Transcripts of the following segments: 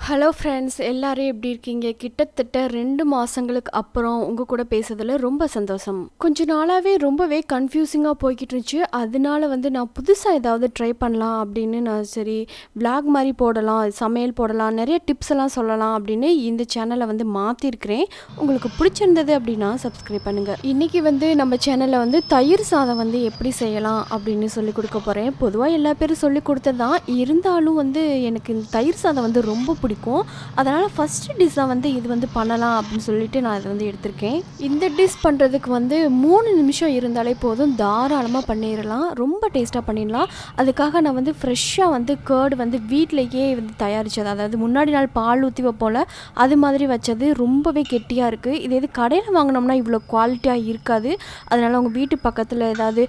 Hello friends, எல்லாரும் எப்படி இருக்கீங்க? கிட்டத்தட்ட 2 மாதங்களுக்கு அப்புறம் உங்கள் கூட பேசுறதுல ரொம்ப சந்தோஷம். கொஞ்ச நாளாகவே ரொம்பவே கன்ஃபியூசிங்காக போய்கிட்டு இருந்துச்சு. அதனால நான் புதுசாக ஏதாவது ட்ரை பண்ணலாம் அப்படின்னு நான் சரி விளாக் மாதிரி போடலாம், சமையல் போடலாம், நிறைய டிப்ஸ் எல்லாம் சொல்லலாம் அப்படின்னு இந்த சேனலை மாற்றிருக்கிறேன். உங்களுக்கு பிடிச்சிருந்தது அப்படின்னா சப்ஸ்கிரைப் பண்ணுங்கள். இன்றைக்கி நம்ம சேனலில் தயிர் சாதம் எப்படி செய்யலாம் அப்படின்னு சொல்லி கொடுக்க போகிறேன். பொதுவாக எல்லா பேரும் சொல்லி கொடுத்தது தான், இருந்தாலும் எனக்கு இந்த தயிர் சாதம் ரொம்ப பிடிக்கும். அதனால் ஃபஸ்ட்டு டிஷ்ஷாக இது பண்ணலாம் அப்படின்னு சொல்லிட்டு நான் இதை எடுத்திருக்கேன். இந்த டிஷ் பண்ணுறதுக்கு 3 நிமிஷம் இருந்தாலே போதும், தாராளமாக பண்ணிடலாம். ரொம்ப டேஸ்ட்டாக பண்ணிடலாம். அதுக்காக நான் ஃப்ரெஷ்ஷாக கேர்டு வீட்டிலையே தயாரித்தது, அதாவது முன்னாடி நாள் பால் ஊற்றி வைப்போம்ல, அது மாதிரி வச்சது. ரொம்பவே கெட்டியாக இருக்குது. இது கடையில் வாங்கினோம்னா இவ்வளோ குவாலிட்டியாக இருக்காது. அதனால் உங்கள் வீட்டு பக்கத்தில் ஏதாவது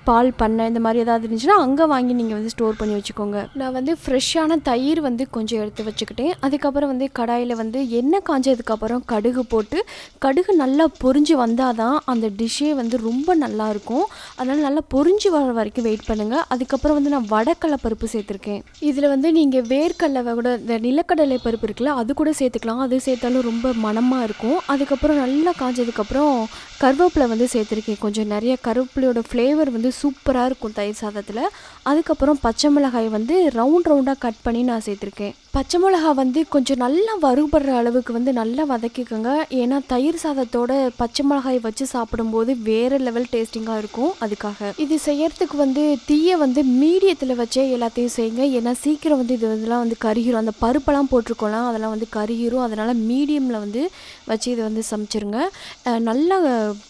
பால் பண்ணை இந்த மாதிரி ஏதாவது இருந்துச்சுன்னா அங்கே வாங்கி நீங்கள் ஸ்டோர் பண்ணி வச்சுக்கோங்க. நான் ஃப்ரெஷ்ஷான தயிர் கொஞ்சம் எடுத்து வச்சுக்கிட்டேன். அதுக்கப்புறம் கடாயில் எண்ணெய் காஞ்சதுக்கப்புறம் கடுகு போட்டு, கடுகு நல்லா பொரிஞ்சு வந்தால் தான் அந்த டிஷ்ஷே ரொம்ப நல்லாயிருக்கும். அதனால் நல்லா பொரிஞ்சு வர வரைக்கும் வெயிட் பண்ணுங்கள். அதுக்கப்புறம் நான் வடக்கடலை பருப்பு சேர்த்துருக்கேன். இதில் நீங்கள் வேர்க்கடலை கூட, இந்த நிலக்கடலை பருப்பு இருக்குல்ல, அது கூட சேர்த்துக்கலாம். அது சேர்த்தாலும் ரொம்ப மணமாக இருக்கும். அதுக்கப்புறம் நல்லா காஞ்சதுக்கப்புறம் கருவேப்பிலை சேர்த்துருக்கேன். கொஞ்சம் நிறைய கருவேப்பிலையோட ஃப்ளேவர் சூப்பராக இருக்கும் தயிர் சாதத்தில். அதுக்கப்புறம் பச்சை மிளகாய் ரவுண்டாக கட் பண்ணி நான் சேர்த்துருக்கேன். பச்சை மிளகா கொஞ்சம் நல்லா வறுபடுற அளவுக்கு நல்லா வதக்கிக்கோங்க. ஏன்னா தயிர் சாதத்தோட பச்சை மிளகாய் வச்சு சாப்பிடும்போது வேறு லெவல் டேஸ்டிங்காக இருக்கும். அதுக்காக இது செய்யறதுக்கு தீயை மீடியத்தில் வச்சே எல்லாத்தையும் செய்யுங்க. ஏன்னா சீக்கிரம் இதெல்லாம் கருகிரும். அந்த பருப்பெல்லாம் போட்டிருக்கோம்லாம், அதெல்லாம் கருகிரும். அதனால் மீடியமில் வச்சு இதை சமைச்சிருங்க. நல்லா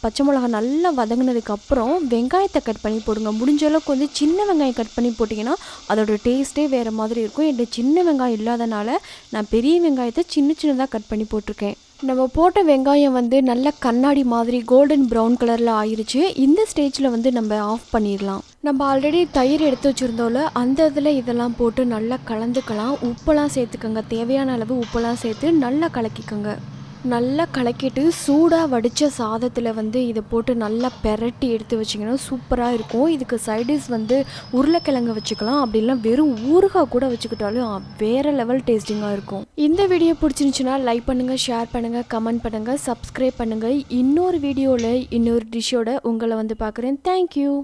பச்சை மிளகா நல்லா வதங்கினதுக்கப்புறம் வெங்காயத்தை கட் பண்ணி போடுங்க. முடிஞ்ச அளவுக்கு சின்ன வெங்காயம் கட் பண்ணி போட்டிங்கன்னா அதோட டேஸ்ட்டே வேறு மாதிரி இருக்கும். என்கிட்ட சின்ன வெங்காயம் இல்லாதனால நான் பெரிய வெங்காயத்தை சின்னதாக கட் பண்ணி போட்டிருக்கேன். நம்ம போட்ட வெங்காயம் நல்ல கண்ணாடி மாதிரி கோல்டன் ப்ரௌன் கலரில் ஆயிடுச்சு. இந்த ஸ்டேஜில் நம்ம ஆஃப் பண்ணிடலாம். நம்ம ஆல்ரெடி தயிர் எடுத்து வச்சுருந்தோம்ல, அந்த இதில் இதெல்லாம் போட்டு நல்லா கலந்துக்கலாம். உப்பெல்லாம் சேர்த்துக்கோங்க. தேவையான அளவு உப்பெல்லாம் சேர்த்து நல்லா கலக்கிக்கோங்க. நல்லா கலக்கிட்டு சூடாக வடித்த சாதத்தில் இதை போட்டு நல்லா பெரட்டி எடுத்து வச்சிங்கன்னா சூப்பராக இருக்கும். இதுக்கு சைடிஷ் உருளைக்கிழங்கு வச்சுக்கலாம். அப்படிலாம் வெறும் ஊறுகாய் கூட வச்சுக்கிட்டாலும் வேறு லெவல் டேஸ்டிங்காக இருக்கும். இந்த வீடியோ பிடிச்சிருந்துச்சுன்னா லைக் பண்ணுங்கள், ஷேர் பண்ணுங்கள், கமெண்ட் பண்ணுங்கள், சப்ஸ்கிரைப் பண்ணுங்கள். இன்னொரு வீடியோவில் இன்னொரு டிஷ்ஷோட உங்களை பார்க்குறேன். தேங்க்யூ.